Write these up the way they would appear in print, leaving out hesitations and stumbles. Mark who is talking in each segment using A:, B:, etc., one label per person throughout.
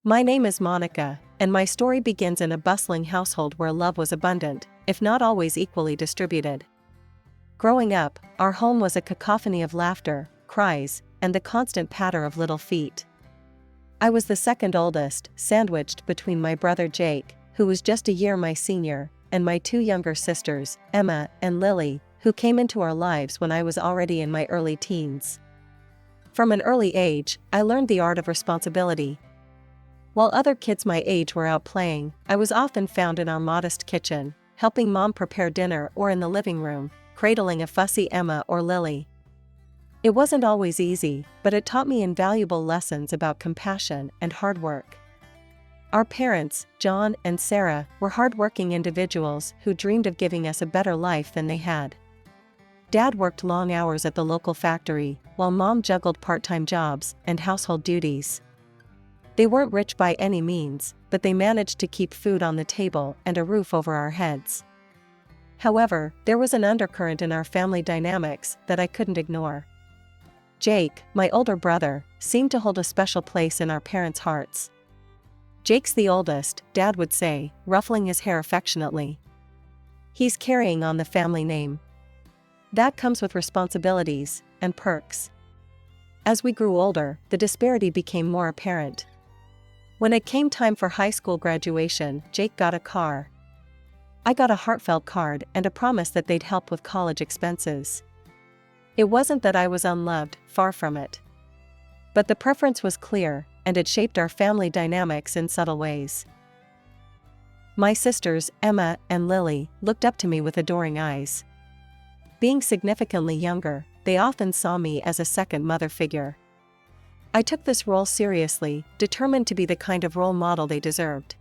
A: My name is Monica, and my story begins in a bustling household where love was abundant, if not always equally distributed. Growing up, our home was a cacophony of laughter, cries, and the constant patter of little feet. I was the second oldest, sandwiched between my brother Jake, who was just a year my senior, and my two younger sisters, Emma and Lily, who came into our lives when I was already in my early teens. From an early age, I learned the art of responsibility. While other kids my age were out playing, I was often found in our modest kitchen, helping Mom prepare dinner, or in the living room, cradling a fussy Emma or Lily. It wasn't always easy, but it taught me invaluable lessons about compassion and hard work. Our parents, John and Sarah, were hardworking individuals who dreamed of giving us a better life than they had. Dad worked long hours at the local factory, while Mom juggled part-time jobs and household duties. They weren't rich by any means, but they managed to keep food on the table and a roof over our heads. However, there was an undercurrent in our family dynamics that I couldn't ignore. Jake, my older brother, seemed to hold a special place in our parents' hearts. "Jake's the oldest," Dad would say, ruffling his hair affectionately. "He's carrying on the family name. That comes with responsibilities and perks." As we grew older, the disparity became more apparent. When it came time for high school graduation, Jake got a car. I got a heartfelt card and a promise that they'd help with college expenses. It wasn't that I was unloved, far from it. But the preference was clear, and it shaped our family dynamics in subtle ways. My sisters, Emma and Lily, looked up to me with adoring eyes. Being significantly younger, they often saw me as a second mother figure. I took this role seriously, determined to be the kind of role model they deserved.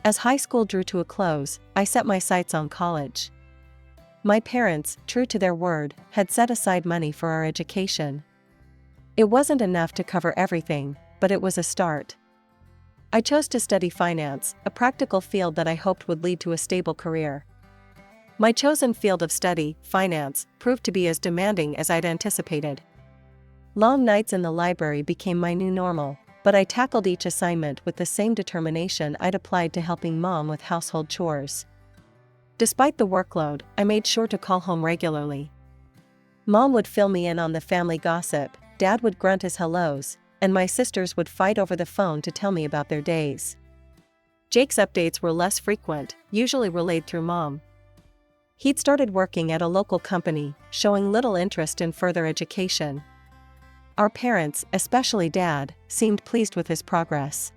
A: As high school drew to a close, I set my sights on college. My parents, true to their word, had set aside money for our education. It wasn't enough to cover everything, but it was a start. I chose to study finance, a practical field that I hoped would lead to a stable career. My chosen field of study, finance, proved to be as demanding as I'd anticipated. Long nights in the library became my new normal, but I tackled each assignment with the same determination I'd applied to helping Mom with household chores. Despite the workload, I made sure to call home regularly. Mom would fill me in on the family gossip, Dad would grunt his hellos, and my sisters would fight over the phone to tell me about their days. Jake's updates were less frequent, usually relayed through Mom. He'd started working at a local company, showing little interest in further education. Our parents, especially Dad, seemed pleased with his progress.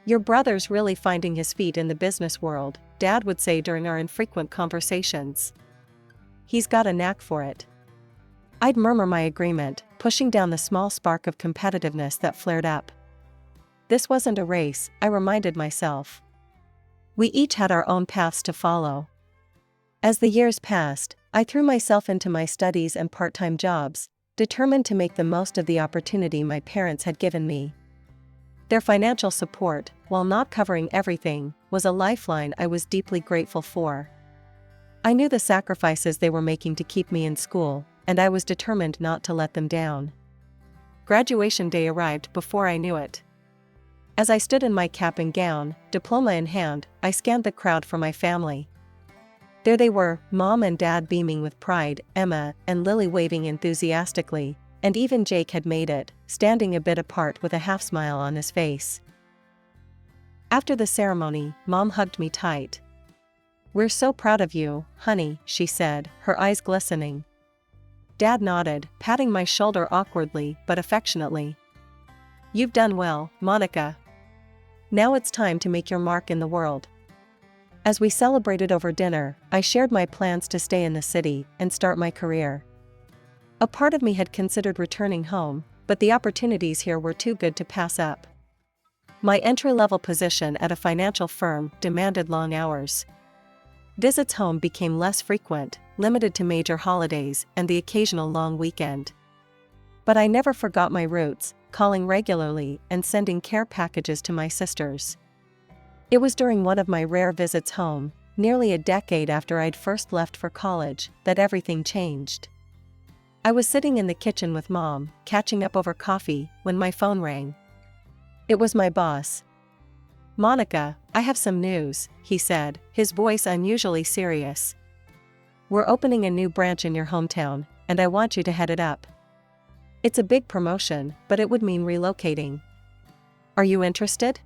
A: "Your brother's really finding his feet in the business world," Dad would say during our infrequent conversations. "He's got a knack for it." I'd murmur my agreement, pushing down the small spark of competitiveness that flared up. This wasn't a race, I reminded myself. We each had our own paths to follow. As the years passed, I threw myself into my studies and part-time jobs, determined to make the most of the opportunity my parents had given me. Their financial support, while not covering everything, was a lifeline I was deeply grateful for. I knew the sacrifices they were making to keep me in school, and I was determined not to let them down. Graduation day arrived before I knew it. As I stood in my cap and gown, diploma in hand, I scanned the crowd for my family. There they were, Mom and Dad beaming with pride, Emma and Lily waving enthusiastically, and even Jake had made it, standing a bit apart with a half-smile on his face. After the ceremony, Mom hugged me tight. "We're so proud of you, honey," she said, her eyes glistening. Dad nodded, patting my shoulder awkwardly but affectionately. "You've done well, Monica. Now it's time to make your mark in the world." As we celebrated over dinner, I shared my plans to stay in the city and start my career. A part of me had considered returning home, but the opportunities here were too good to pass up. My entry-level position at a financial firm demanded long hours. Visits home became less frequent, limited to major holidays and the occasional long weekend. But I never forgot my roots, calling regularly and sending care packages to my sisters. It was during one of my rare visits home, nearly a decade after I'd first left for college, that everything changed. I was sitting in the kitchen with Mom, catching up over coffee, when my phone rang. It was my boss. "Monica, I have some news," he said, his voice unusually serious. "We're opening a new branch in your hometown, and I want you to head it up. It's a big promotion, but it would mean relocating. Are you interested?"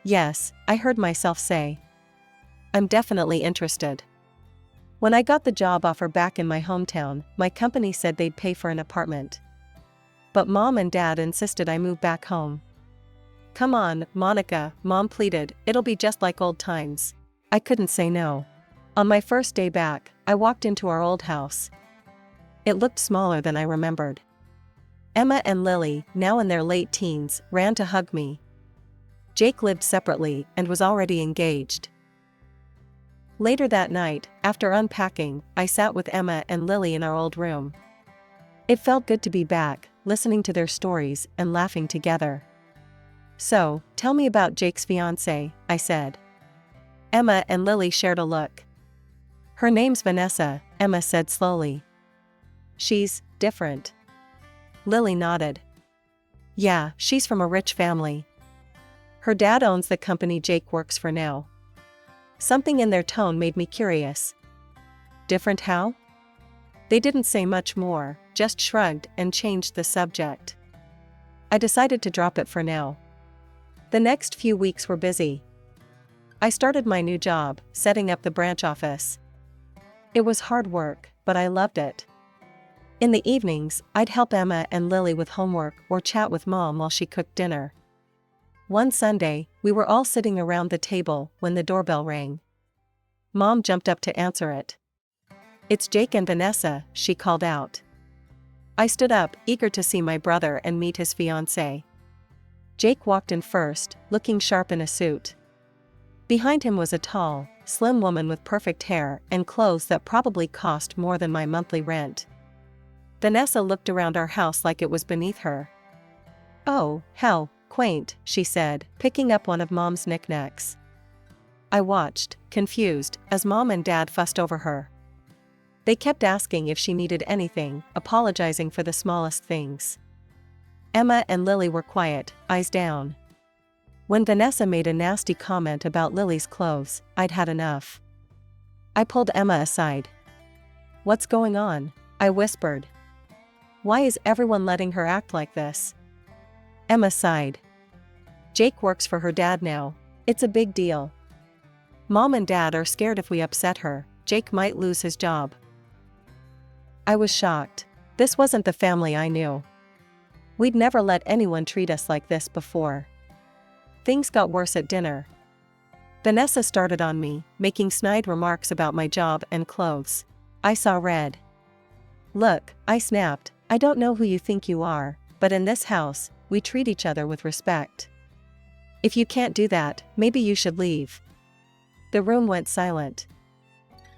A: "Yes," I heard myself say. "I'm definitely interested." When I got the job offer back in my hometown, my company said they'd pay for an apartment. But Mom and Dad insisted I move back home. "Come on, Monica," Mom pleaded, "it'll be just like old times." I couldn't say no. On my first day back, I walked into our old house. It looked smaller than I remembered. Emma and Lily, now in their late teens, ran to hug me. Jake lived separately and was already engaged. Later that night, after unpacking, I sat with Emma and Lily in our old room. It felt good to be back, listening to their stories and laughing together. "So, tell me about Jake's fiancée," I said. Emma and Lily shared a look. "Her name's Vanessa," Emma said slowly. "She's different." Lily nodded. "Yeah, she's from a rich family. Her dad owns the company Jake works for now." Something in their tone made me curious. "Different how?" They didn't say much more, just shrugged and changed the subject. I decided to drop it for now. The next few weeks were busy. I started my new job, setting up the branch office. It was hard work, but I loved it. In the evenings, I'd help Emma and Lily with homework or chat with Mom while she cooked dinner. One Sunday, we were all sitting around the table when the doorbell rang. Mom jumped up to answer it. "It's Jake and Vanessa," she called out. I stood up, eager to see my brother and meet his fiancée. Jake walked in first, looking sharp in a suit. Behind him was a tall, slim woman with perfect hair and clothes that probably cost more than my monthly rent. Vanessa looked around our house like it was beneath her. "Oh, how quaint," she said, picking up one of Mom's knickknacks. I watched, confused, as Mom and Dad fussed over her. They kept asking if she needed anything, apologizing for the smallest things. Emma and Lily were quiet, eyes down. When Vanessa made a nasty comment about Lily's clothes, I'd had enough. I pulled Emma aside. "What's going on?" I whispered. "Why is everyone letting her act like this?" Emma sighed. "Jake works for her dad now. It's a big deal. Mom and Dad are scared if we upset her, Jake might lose his job." I was shocked. This wasn't the family I knew. We'd never let anyone treat us like this before. Things got worse at dinner. Vanessa started on me, making snide remarks about my job and clothes. I saw red. "Look," I snapped, "I don't know who you think you are, but in this house, we treat each other with respect. If you can't do that, maybe you should leave." The room went silent.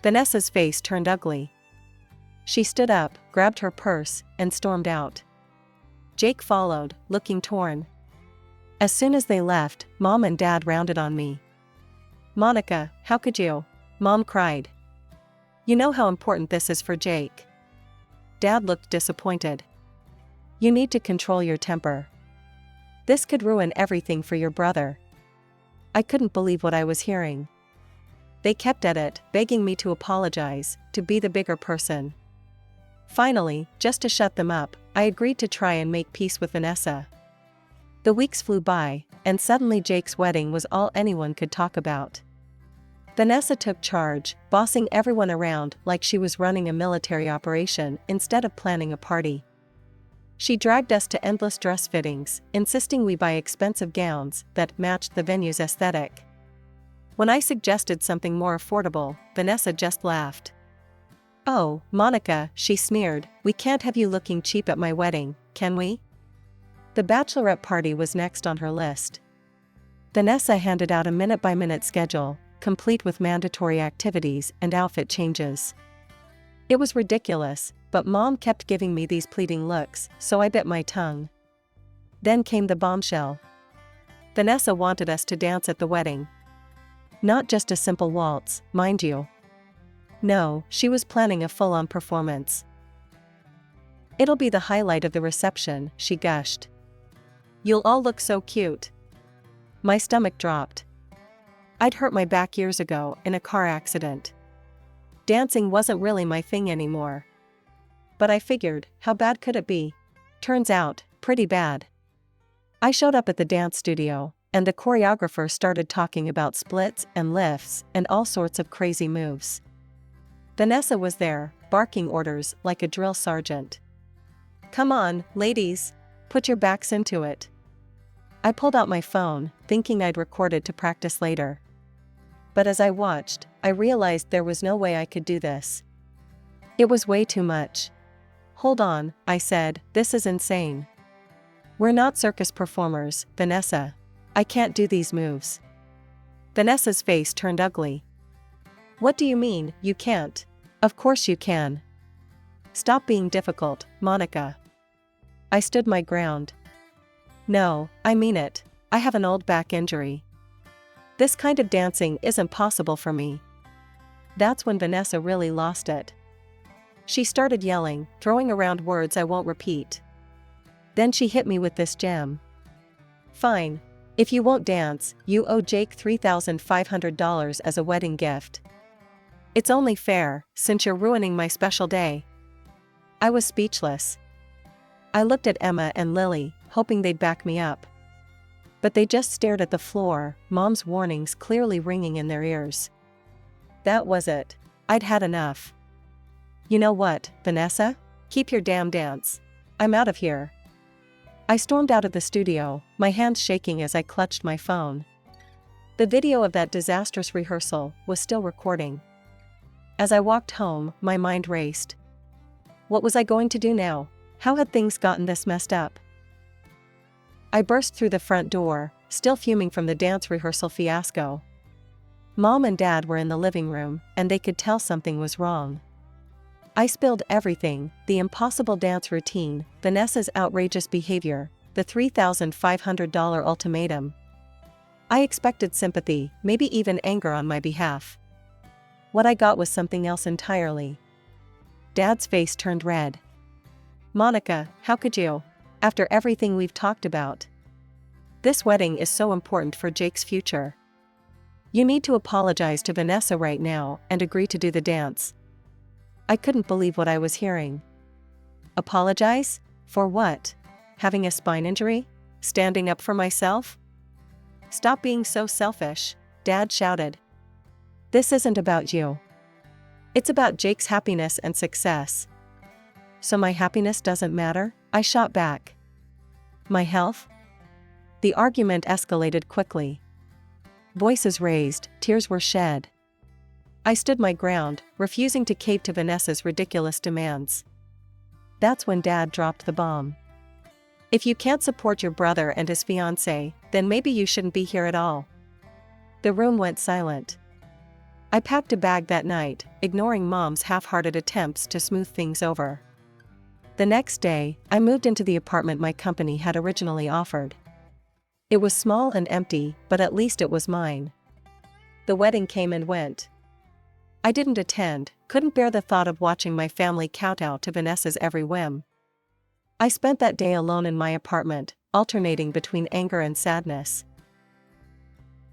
A: Vanessa's face turned ugly. She stood up, grabbed her purse, and stormed out. Jake followed, looking torn. As soon as they left, Mom and Dad rounded on me. "Monica, how could you?" Mom cried. "You know how important this is for Jake." Dad looked disappointed. "You need to control your temper. This could ruin everything for your brother." I couldn't believe what I was hearing. They kept at it, begging me to apologize, to be the bigger person. Finally, just to shut them up, I agreed to try and make peace with Vanessa. The weeks flew by, and suddenly Jake's wedding was all anyone could talk about. Vanessa took charge, bossing everyone around like she was running a military operation instead of planning a party. She dragged us to endless dress fittings, insisting we buy expensive gowns that matched the venue's aesthetic. When I suggested something more affordable, Vanessa just laughed. "Oh, Monica," she sneered, "we can't have you looking cheap at my wedding, can we?" The bachelorette party was next on her list. Vanessa handed out a minute-by-minute schedule, complete with mandatory activities and outfit changes. It was ridiculous, but Mom kept giving me these pleading looks, so I bit my tongue. Then came the bombshell. Vanessa wanted us to dance at the wedding. Not just a simple waltz, mind you. No, she was planning a full-on performance. "It'll be the highlight of the reception," she gushed. You'll all look so cute. My stomach dropped. I'd hurt my back years ago in a car accident. Dancing wasn't really my thing anymore. But I figured, how bad could it be? Turns out, pretty bad. I showed up at the dance studio, and the choreographer started talking about splits and lifts and all sorts of crazy moves. Vanessa was there, barking orders like a drill sergeant. Come on, ladies, put your backs into it. I pulled out my phone, thinking I'd record it to practice later. But as I watched, I realized there was no way I could do this. It was way too much. Hold on, I said, this is insane. We're not circus performers, Vanessa. I can't do these moves. Vanessa's face turned ugly. What do you mean, you can't? Of course you can. Stop being difficult, Monica. I stood my ground. No, I mean it. I have an old back injury. This kind of dancing isn't possible for me. That's when Vanessa really lost it. She started yelling, throwing around words I won't repeat. Then she hit me with this gem. Fine. If you won't dance, you owe Jake $3,500 as a wedding gift. It's only fair, since you're ruining my special day. I was speechless. I looked at Emma and Lily, hoping they'd back me up. But they just stared at the floor, Mom's warnings clearly ringing in their ears. That was it. I'd had enough. You know what, Vanessa? Keep your damn dance. I'm out of here. I stormed out of the studio, my hands shaking as I clutched my phone. The video of that disastrous rehearsal was still recording. As I walked home, my mind raced. What was I going to do now? How had things gotten this messed up? I burst through the front door, still fuming from the dance rehearsal fiasco. Mom and Dad were in the living room, and they could tell something was wrong. I spilled everything, the impossible dance routine, Vanessa's outrageous behavior, the $3,500 ultimatum. I expected sympathy, maybe even anger on my behalf. What I got was something else entirely. Dad's face turned red. Monica, how could you? After everything we've talked about. This wedding is so important for Jake's future. You need to apologize to Vanessa right now and agree to do the dance. I couldn't believe what I was hearing. Apologize? For what? Having a spine injury? Standing up for myself? Stop being so selfish, Dad shouted. This isn't about you. It's about Jake's happiness and success. So my happiness doesn't matter? I shot back. My health? The argument escalated quickly. Voices raised, tears were shed. I stood my ground, refusing to cave to Vanessa's ridiculous demands. That's when Dad dropped the bomb. If you can't support your brother and his fiancée, then maybe you shouldn't be here at all. The room went silent. I packed a bag that night, ignoring Mom's half-hearted attempts to smooth things over. The next day, I moved into the apartment my company had originally offered. It was small and empty, but at least it was mine. The wedding came and went. I didn't attend, couldn't bear the thought of watching my family kowtow to Vanessa's every whim. I spent that day alone in my apartment, alternating between anger and sadness.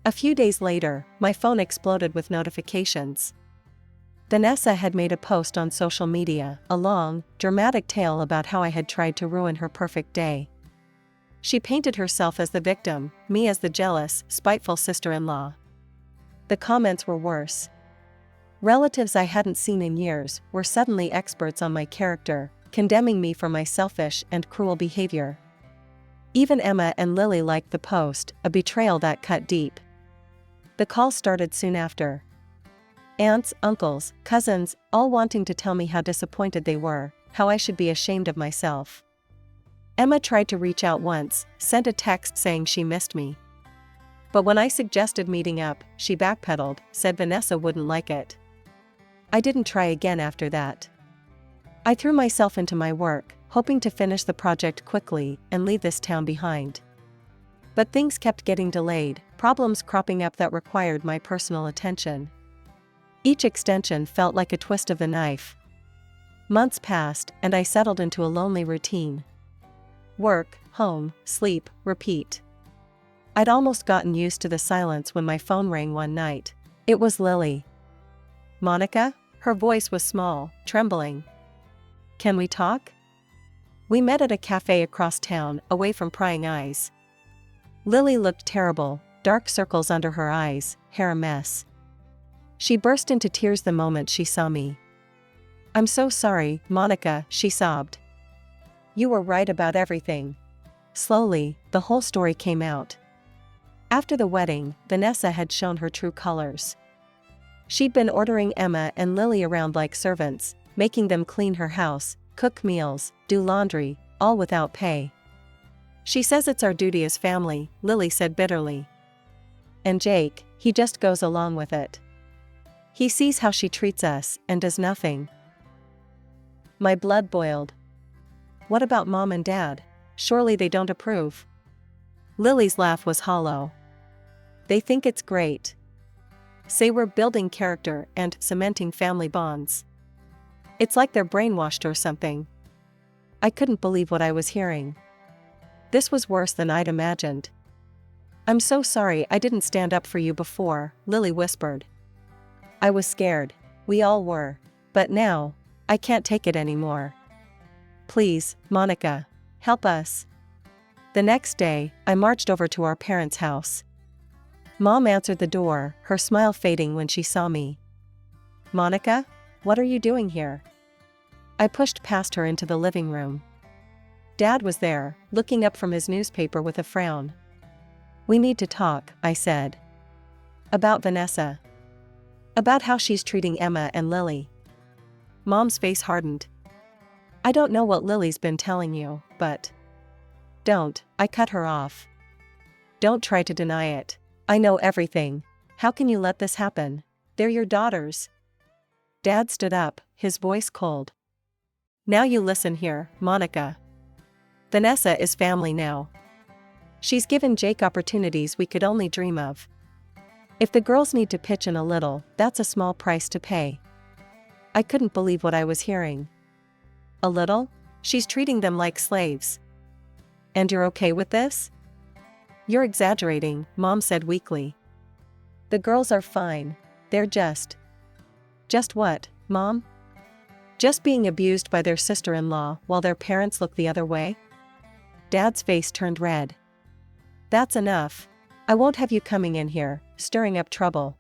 A: A few days later, my phone exploded with notifications. Vanessa had made a post on social media, a long, dramatic tale about how I had tried to ruin her perfect day. She painted herself as the victim, me as the jealous, spiteful sister-in-law. The comments were worse. Relatives I hadn't seen in years were suddenly experts on my character, condemning me for my selfish and cruel behavior. Even Emma and Lily liked the post, a betrayal that cut deep. The call started soon after. Aunts, uncles, cousins, all wanting to tell me how disappointed they were, how I should be ashamed of myself. Emma tried to reach out once, sent a text saying she missed me. But when I suggested meeting up, she backpedaled, said Vanessa wouldn't like it. I didn't try again after that. I threw myself into my work, hoping to finish the project quickly and leave this town behind. But things kept getting delayed, problems cropping up that required my personal attention. Each extension felt like a twist of the knife. Months passed, and I settled into a lonely routine. Work, home, sleep, repeat. I'd almost gotten used to the silence when my phone rang one night. It was Lily. Monica? Her voice was small, trembling. Can we talk? We met at a cafe across town, away from prying eyes. Lily looked terrible, dark circles under her eyes, hair a mess. She burst into tears the moment she saw me. I'm so sorry, Monica, she sobbed. You were right about everything. Slowly, the whole story came out. After the wedding, Vanessa had shown her true colors. She'd been ordering Emma and Lily around like servants, making them clean her house, cook meals, do laundry, all without pay. She says it's our duty as family, Lily said bitterly. And Jake, he just goes along with it. He sees how she treats us and does nothing. My blood boiled. What about Mom and Dad? Surely they don't approve. Lily's laugh was hollow. They think it's great. Say we're building character and cementing family bonds. It's like they're brainwashed or something. I couldn't believe what I was hearing. This was worse than I'd imagined. I'm so sorry I didn't stand up for you before, Lily whispered. I was scared. We all were. But now, I can't take it anymore. Please, Monica, help us. The next day, I marched over to our parents' house. Mom answered the door, her smile fading when she saw me. Monica, what are you doing here? I pushed past her into the living room. Dad was there, looking up from his newspaper with a frown. We need to talk, I said. About Vanessa. About how she's treating Emma and Lily. Mom's face hardened. I don't know what Lily's been telling you, but... Don't, I cut her off. Don't try to deny it. I know everything. How can you let this happen? They're your daughters. Dad stood up, his voice cold. Now you listen here, Monica. Vanessa is family now. She's given Jake opportunities we could only dream of. If the girls need to pitch in a little, that's a small price to pay. I couldn't believe what I was hearing. A little? She's treating them like slaves. And you're okay with this? You're exaggerating, Mom said weakly. The girls are fine. They're just... Just what, Mom? Just being abused by their sister-in-law while their parents look the other way? Dad's face turned red. That's enough. I won't have you coming in here, stirring up trouble.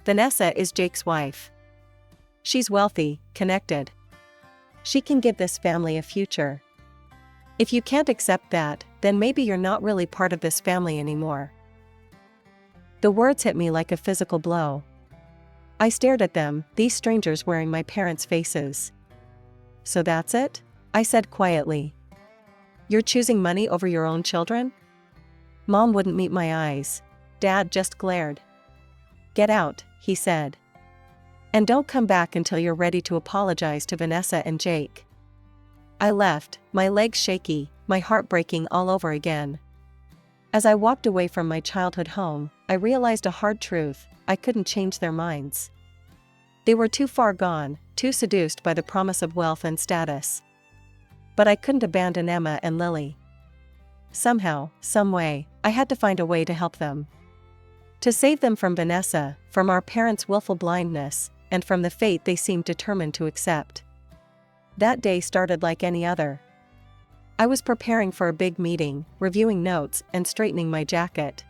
A: Vanessa is Jake's wife. She's wealthy, connected. She can give this family a future. If you can't accept that, then maybe you're not really part of this family anymore. The words hit me like a physical blow. I stared at them, these strangers wearing my parents' faces. So that's it? I said quietly. You're choosing money over your own children? Mom wouldn't meet my eyes. Dad just glared. Get out, he said. And don't come back until you're ready to apologize to Vanessa and Jake. I left, my legs shaky, my heart breaking all over again. As I walked away from my childhood home, I realized a hard truth: I couldn't change their minds. They were too far gone, too seduced by the promise of wealth and status. But I couldn't abandon Emma and Lily. Somehow, some way, I had to find a way to help them. To save them from Vanessa, from our parents' willful blindness, and from the fate they seemed determined to accept. That day started like any other. I was preparing for a big meeting, reviewing notes, and straightening my jacket.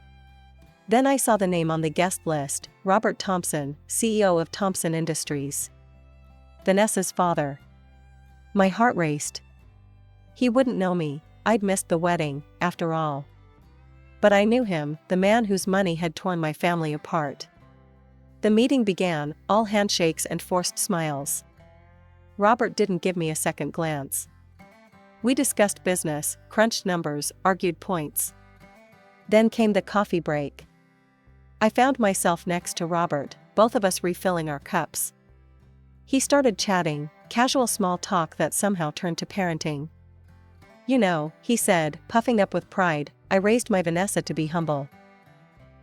A: Then I saw the name on the guest list: Robert Thompson, CEO of Thompson Industries. Vanessa's father. My heart raced. He wouldn't know me, I'd missed the wedding, after all. But I knew him, the man whose money had torn my family apart. The meeting began, all handshakes and forced smiles. Robert didn't give me a second glance. We discussed business, crunched numbers, argued points. Then came the coffee break. I found myself next to Robert, both of us refilling our cups. He started chatting, casual small talk that somehow turned to parenting. You know, he said, puffing up with pride, I raised my Vanessa to be humble.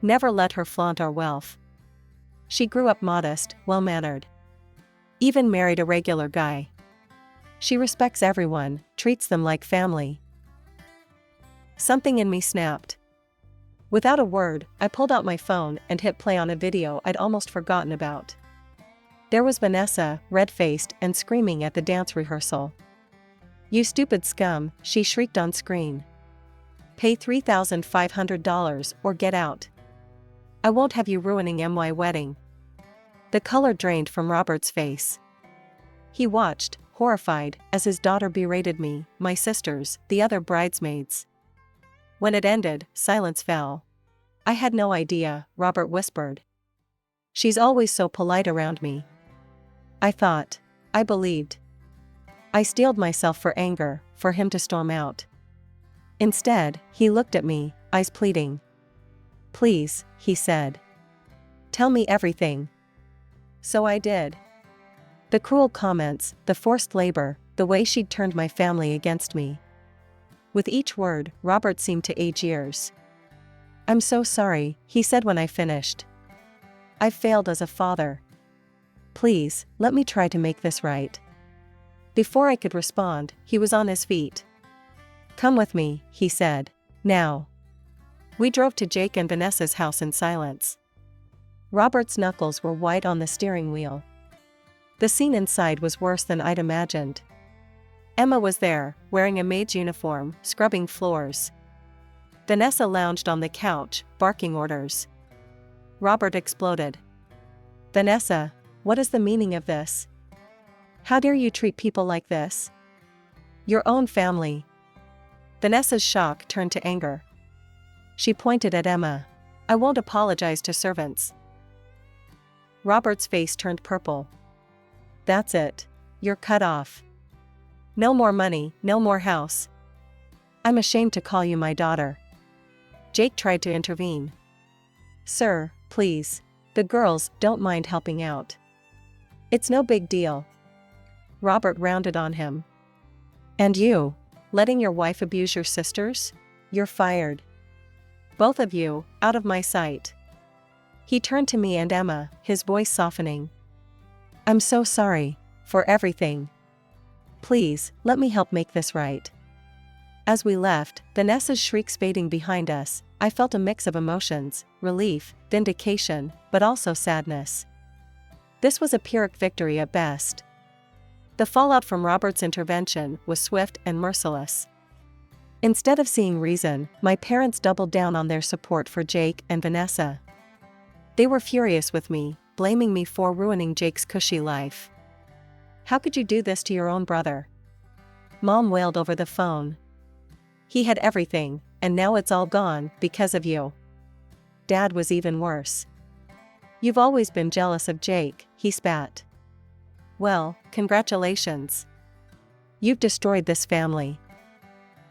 A: Never let her flaunt our wealth. She grew up modest, well-mannered. Even married a regular guy. She respects everyone, treats them like family. Something in me snapped. Without a word, I pulled out my phone and hit play on a video I'd almost forgotten about. There was Vanessa, red-faced and screaming at the dance rehearsal. "You stupid scum," she shrieked on screen. "Pay $3,500 or get out. I won't have you ruining my wedding." The color drained from Robert's face. He watched, horrified, as his daughter berated me, my sisters, the other bridesmaids. When it ended, silence fell. "I had no idea," Robert whispered. "She's always so polite around me." I thought. I believed. I steeled myself for anger, for him to storm out. Instead, he looked at me, eyes pleading. "Please," he said. "Tell me everything." So I did. The cruel comments, the forced labor, the way she'd turned my family against me. With each word, Robert seemed to age years. "I'm so sorry," he said when I finished. "I've failed as a father. Please, let me try to make this right." Before I could respond, he was on his feet. "Come with me," he said. "Now." We drove to Jake and Vanessa's house in silence. Robert's knuckles were white on the steering wheel. The scene inside was worse than I'd imagined. Emma was there, wearing a maid's uniform, scrubbing floors. Vanessa lounged on the couch, barking orders. Robert exploded. "Vanessa, what is the meaning of this? How dare you treat people like this? Your own family." Vanessa's shock turned to anger. She pointed at Emma. "I won't apologize to servants." Robert's face turned purple. "That's it. You're cut off. No more money, no more house. I'm ashamed to call you my daughter." Jake tried to intervene. "Sir, please. The girls don't mind helping out. It's no big deal." Robert rounded on him. "And you? Letting your wife abuse your sisters? You're fired. Both of you, out of my sight." He turned to me and Emma, his voice softening. "I'm so sorry. For everything. Please, let me help make this right." As we left, Vanessa's shrieks fading behind us, I felt a mix of emotions, relief, vindication, but also sadness. This was a Pyrrhic victory at best. The fallout from Robert's intervention was swift and merciless. Instead of seeing reason, my parents doubled down on their support for Jake and Vanessa. They were furious with me, blaming me for ruining Jake's cushy life. "How could you do this to your own brother?" Mom wailed over the phone. "He had everything, and now it's all gone because of you." Dad was even worse. "You've always been jealous of Jake," he spat. "Well, congratulations. You've destroyed this family.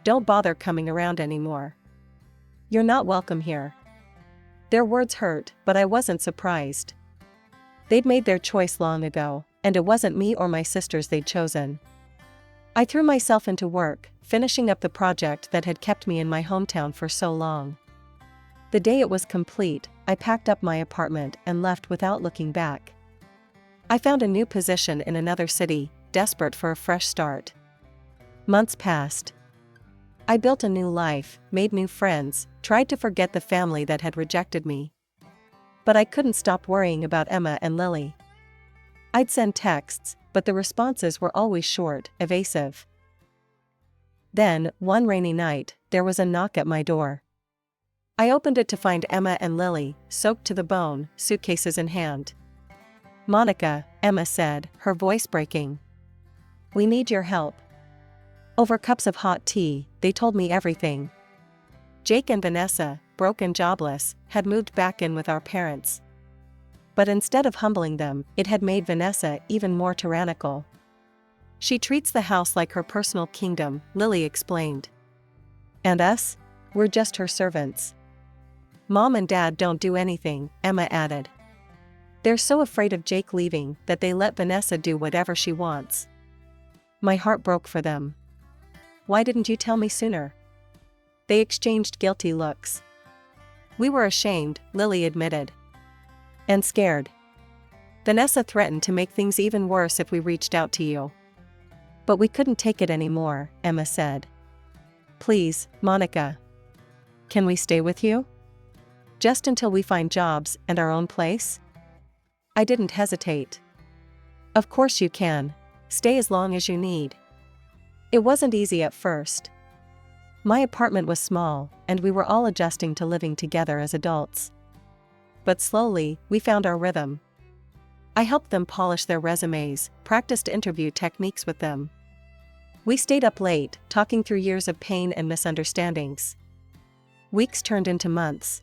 A: Don't bother coming around anymore. You're not welcome here." Their words hurt, but I wasn't surprised. They'd made their choice long ago, and it wasn't me or my sisters they'd chosen. I threw myself into work, finishing up the project that had kept me in my hometown for so long. The day it was complete, I packed up my apartment and left without looking back. I found a new position in another city, desperate for a fresh start. Months passed. I built a new life, made new friends, tried to forget the family that had rejected me. But I couldn't stop worrying about Emma and Lily. I'd send texts, but the responses were always short, evasive. Then, one rainy night, there was a knock at my door. I opened it to find Emma and Lily, soaked to the bone, suitcases in hand. "Monica," Emma said, her voice breaking. "We need your help." Over cups of hot tea, they told me everything. Jake and Vanessa, broke and jobless, had moved back in with our parents. But instead of humbling them, it had made Vanessa even more tyrannical. "She treats the house like her personal kingdom," Lily explained. "And us? We're just her servants." "Mom and Dad don't do anything," Emma added. "They're so afraid of Jake leaving that they let Vanessa do whatever she wants." My heart broke for them. "Why didn't you tell me sooner?" They exchanged guilty looks. "We were ashamed," Lily admitted. "And scared. Vanessa threatened to make things even worse if we reached out to you." "But we couldn't take it anymore," Emma said. "Please, Monica. Can we stay with you? Just until we find jobs and our own place? I didn't hesitate. Of course you can. Stay as long as you need. It wasn't easy at first. My apartment was small, and we were all adjusting to living together as adults. But slowly, we found our rhythm. I helped them polish their resumes, practiced interview techniques with them. We stayed up late, talking through years of pain and misunderstandings. Weeks turned into months.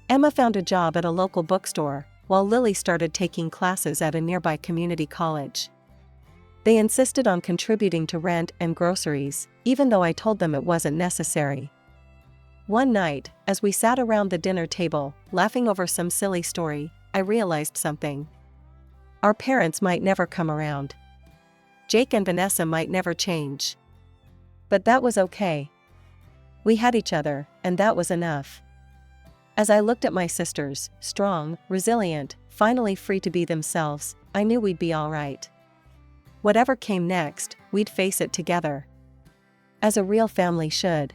A: Emma found a job at a local bookstore, while Lily started taking classes at a nearby community college. They insisted on contributing to rent and groceries, even though I told them it wasn't necessary. One night, as we sat around the dinner table, laughing over some silly story, I realized something. Our parents might never come around. Jake and Vanessa might never change. But that was okay. We had each other, and that was enough. As I looked at my sisters, strong, resilient, finally free to be themselves, I knew we'd be all right. Whatever came next, we'd face it together. As a real family should.